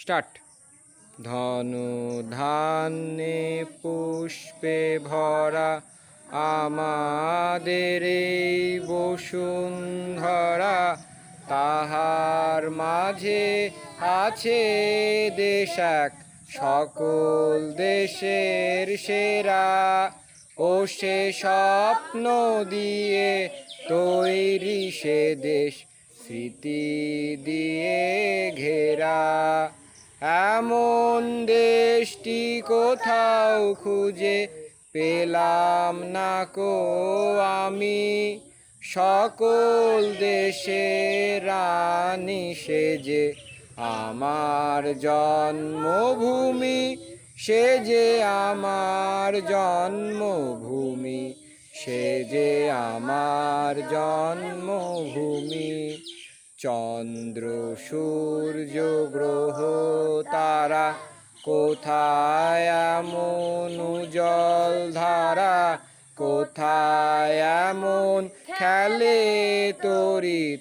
Start. ধনু ধান্যে পুষ্পে ভরা আমাদের এই বসুন্ধরা, তাহার মাঝে আছে দেশ এক সকল দেশের সেরা। ও সে স্বপ্ন দিয়ে তৈরি সে দেশ, স্মৃতি দিয়ে ঘেরা। এমন দেশটি কোথাও খুঁজে পেলাম না কো আমি, সকল দেশের রানী সে যে আমার জন্মভূমি, সে যে আমার জন্মভূমি, সে যে আমার জন্মভূমি। চন্দ্র সূর্য গ্রহ তারা কোথায় এমন উজ্জ্বল ধারা, কোথায় এমন খেলে তড়িৎ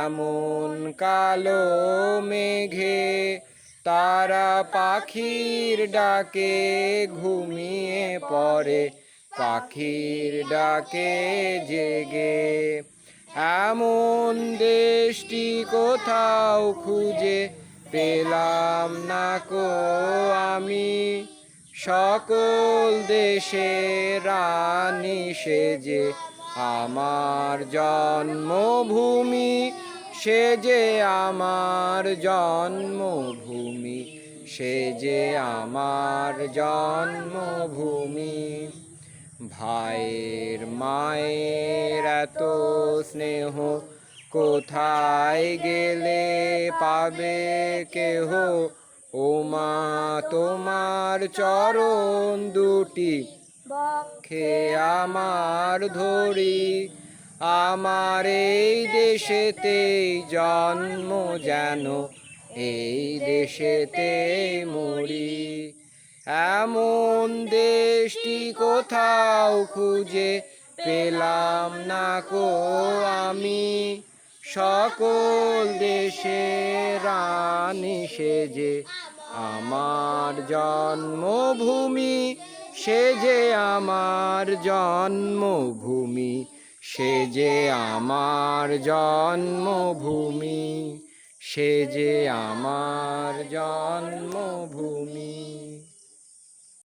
এমন কালো মেঘে। তারা পাখির ডাকে ঘুমিয়ে পড়ে, পাখির ডাকে জেগে। এমন দেশটি কোথাও খুঁজে পেলাম না কো আমি, সকল দেশের রানী সে যে আমার জন্মভূমি, সে যে আমার জন্মভূমি, সে যে আমার জন্মভূমি। ভাইয়ের মায়ের এত স্নেহ কোথায় গেলে পাবে কেহ, ও মা তোমার চরণ দুটি বক্ষে আমার ধরি। আমার এই দেশেতেই জন্ম যেন এই দেশেতেই মরি। এমন দেশটি কোথাও খুঁজে পেলাম না কো আমি, সকল দেশের রানী সে যে আমার জন্মভূমি, সে যে আমার জন্মভূমি, সে যে আমার জন্মভূমি, সে যে আমার জন্মভূমি।